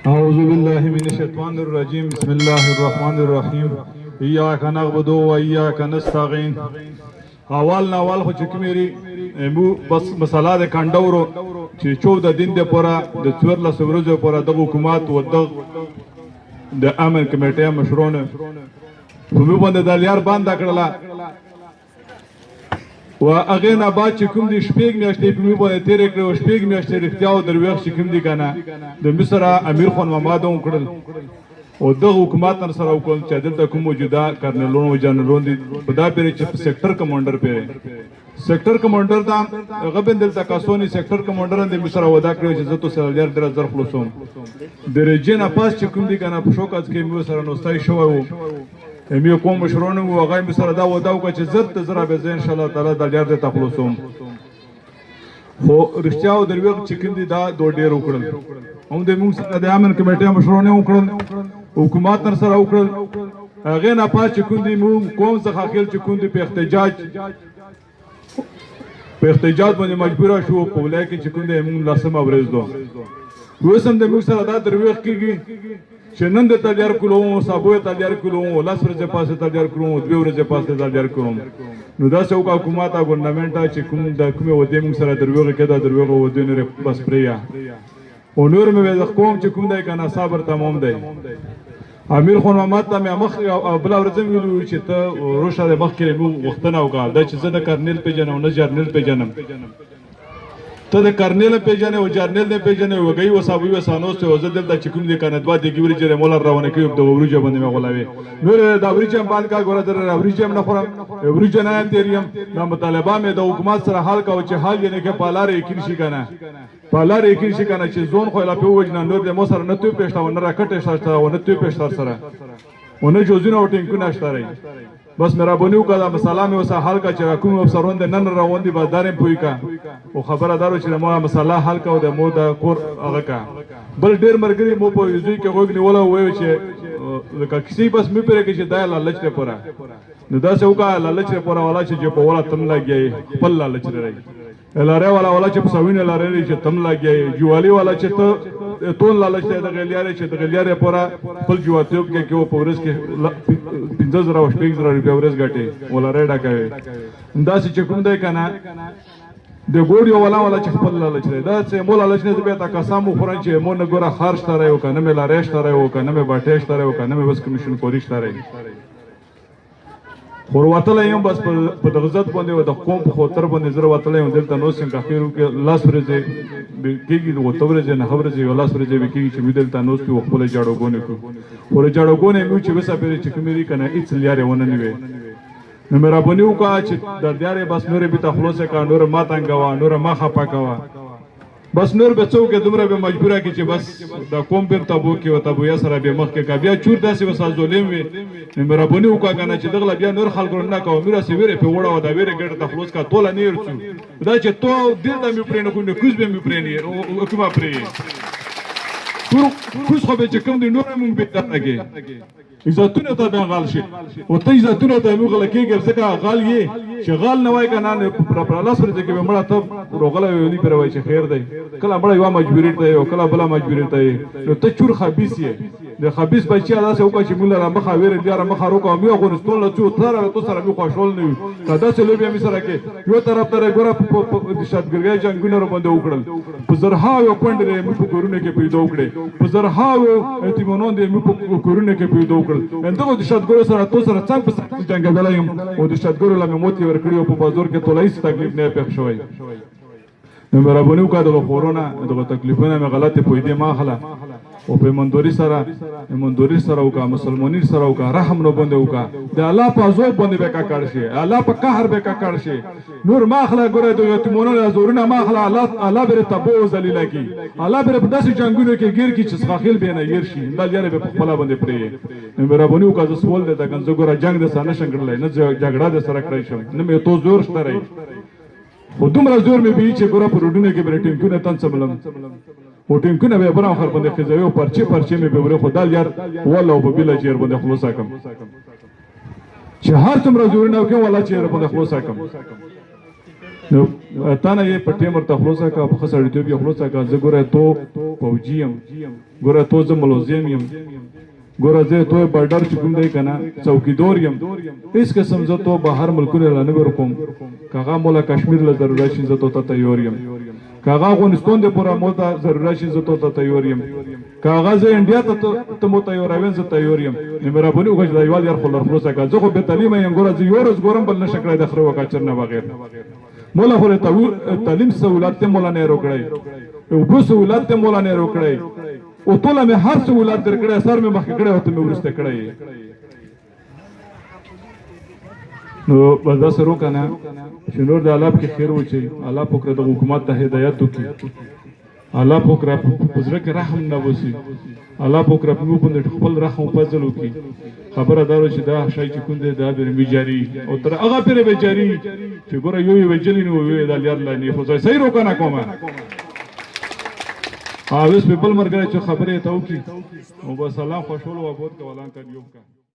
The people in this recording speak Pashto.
أعوذ بالله من الشيطان الرجيم بسم الله الرحمن الرحيم إياك نعبد وإياك نستعين اول خو چې کومېری مو بس مسله د کانډورو چې 14 دین د پورا د 14 ورځې پورا د حکومت او د امن کمیټې مشرونه په مو باندې د لیار باندې کړلا و هغه نه بعد چې کوم دي شپږ میاشتې په مو باندې تیر کړو شپږ میاشتې رښتیا او درویښ چې کوم دي کنه د مصر امیر خان محمد هم کړل او د حکومت سره وکول چې دلته کوم موجوده کرنلونو او جنرالونو دي په دا پیری چې سېکټر کمانډر پیری سېکټر کمانډر دا هغه بندل تکاسونی سېکټر کمانډر د مصر ودا کړو چې زه تو سره در ظرف خلاصوم د رجنا پاس چې کوم دي کنه په شوکات کې مو سره نوستای شو وو امیو کوم مشرونه او هغه مصر دا ودا وکړي چې زړه زرا به ان شاء الله تعالی د جار ته خلاصوم خو رښتیا او درویغ چې کوم دي دا دوه ډیر وکړل هم د موږ سره د امن کمیټې مشرونه وکړل حکومت سره وکړل هغه نه پات چې کوم دي موږ قوم څخه خپل چې کوم دي په احتجاج باندې مجبور شو په ولای کې چې کوم دي موږ لاسم اورز دو وسم د موږ سره دا درویغ کیږي چې نن د تجار کولو صابو تجار کولو لاس ورځې پاسه تجار کولو دوه ورځې پاسه تجار کوم نو دا څوک حکومت او ګورنمنت چې کوم د کومه ودې موږ سره دروغه کده دروغه ودې نه بس پریا او نور مې د قوم چې کوم دی کنه صبر تمام دی امیر خان محمد ته مخ بل ورځ ویلو چې ته روشه د مخ کې مو وختنه وکړه دا چې زه د کرنل پیژنم نه جرنل پیژنم ته د کرنل پیژنې او جرنل نه پیژنې وګي وسابوي وسانوس ته وزدل د چکم دي کنه دوا د ګوري چې مولا روانه کوي د ورجه باندې مغولوي نور د ورجه باندې کا ګوره در ورجه نه خورم ورجه نه تیریم د مطالبه مې د حکومت سره حل کا او چې حل یې نه کې پالار یې کړی شي کنه پالار یې کړی شي کنه چې زون خو لا په وجنه نور د مو سره نه توي پېښتا ونه راکټه شته ونه توي پېښتا سره ونه جوزینه او ټینګ نه شته بس میرا بنیو کا دا مساله مې وسه حل کا چې کوم افسرون د نن روان دي بازارم پوي کا او خبره دارو چې مو مساله حل کا او د مو د کور هغه کا بل ډیر مرګري مو په یوځي کې وګ نیول وایو چې لکه کسی بس مې پرې کې چې دا لالچ ته پورا نو دا څه وکا لالچ ته پورا والا چې په ولا تم لاګي پل لالچ لري لاره والا چې په سوینه لاره چې تم لاګي جوالي والا چې ته تون لالچ ته د غلیارې چې د غلیارې پورا خپل جواتیوب کې کې په ورس کې 15000 او 15000 روپیا ورس غټي ولا ریډا کوي دا چې کوم دی کنه د ګوډي والا چې خپل لالچ دی دا چې مول لالچ نه به تا قسم خورن چې مو نه ګوره خرج تاره او کنه مې لارېش تاره او کنه مې باټېش تاره او کنه مې بس کمیشن کوریش تاره خور وتل یم بس په دغزت باندې د قوم په خاطر باندې زره وتل یم دلته نو څنګه اخیرو کې لاس ورځي کېږي د وتورځي نه خبرځي لاس ورځي کېږي چې دلته نو په خپل جاړو غونې کو ور جاړو غونې مو چې وسه پرې چې کومې کنه هیڅ لیارې ونه نیوي نو میرا بنیو کا چې د دیارې بس نور به تخلص کا نور ما تنګوا نور ما خپا کوا بس نور به څوک دومره به مجبوره کی چې بس د قوم پر تابو کې او تابو یا سره به مخ کې کا بیا چور داسې وسال ظلم وي میرا بنیو کا کنه چې دغه بیا نور خلکو نه کوي میرا سویره په وړه او دا ویره ګټه تخلص کا توله نه ورچو دا چې تو دل د می پرې نه کو نه کوز به می پرې نه او کومه پرې کوز خو به چې کوم دی نور مونږ به تاګي عزتونه ته غال شي او ته عزتونه ته موږ لکېږي ځکه غال یې چې غال نه وای کنه پر لاس ورته کې مړه ته روغله ویلي پر وای چې خیر دی کله مړه یو مجبوری ته او کله بل مجبوری ته نو ته چور خبيث یې د خبيث بچی ادا سه وکړي چې موږ را مخه ویره دی را مخه روکو مې افغانستان له څو تر تو سره مې خوشحال نه یو کدا چې لوبیا مې سره کې یو طرف ته ګوره د شاتګرګي جنگونه باندې وکړل په زرها یو کونډې مې په کورونه کې پیدا وکړي په زرها اعتمادون دې مې په کورونه کې پیدا وکړل اندغه د شاتګرو سره تو سره څنګه په جنگ غلایم او د شاتګرو لمه موتی ورکړیو په بازار کې تولایس تکلیف نه پېښ شوی نو مرابونیو کا دغه کورونا دغه تکلیفونه مې غلطه پویدې ما خلا او په ایمانداري سره او کا مسلمانۍ سره او کا رحم نو باندې او کا د الله په زور باندې به کا کړ شي الله په قهر به کا کړ شي نور ما خلا ګره د یتیمونو زورونه ما خلا الله بر تبو ذلیل کی الله بر په داسې جنگونو کې گیر کی چې خاخیل به نه ير شي دا لري په خپل باندې پرې نو مرابونیو کا ز سوال ده کنه ګره جنگ د سانه شنګړلای نه جګړه د سره کړی شم نه مې تو زور شته خو دومره زور مې به چې ګره په روډونه کې برټین کو نه تن سملم او ټینګونه به بر اخر باندې خزایو پرچه مې به وره خدای یار والله په بل چیر باندې خلاص کم چې هر څومره زور نه کوي والله چیر باندې خلاص کم نو تا نه یې پټې مرته خلاصه کا په خسړې ته خلاصه کا زه ګوره تو فوجي یم ګوره تو زه ملوزم یم ګوره زه تو بارډر چې کوم دی کنه چوکیدار یم هیڅ قسم زه تو بهر ملکونه لا نه ورکوم کاغه مولا کشمیر له ضرورت شي زه تو ته تیار یم کاغه افغانستان د پورا موته ضرورت شي زه تو ته تیار یم کاغه زه انډیا ته مو تیاروین زه تیار یم مېرا بنو غږ دی یوال یار خلر خلاصه کا زه خو به تعلیم یم ګوره زه یو ورځ ګورم بل نشه کړی د خره وکا چرنه بغیر مولا خو تعلیم سہولت ته مولا نه روکړی او بو سہولت ته مولا نه روکړی او ټول مې هر سہولت درکړی سر مې مخ کړی او ته مې ورسته کړی نو بس دا سره کنه چې نور د الله په خیر وچی الله پکره د حکومت ته هدایت وکړي الله پکره پزره کې رحم نه وسی الله پکره په موږ خپل رحم فضل وکړي خبره دارو چې دا شای چې کوم دی دا به جاری او تر هغه پرې به جاری چې ګوره یو وجلی نو وی دا لار لانی خو صحیح روکانه کومه اوس په بل مرګ چې خبره ته وکړي او بس سلام خوشاله و اباد کولان کډیوب کا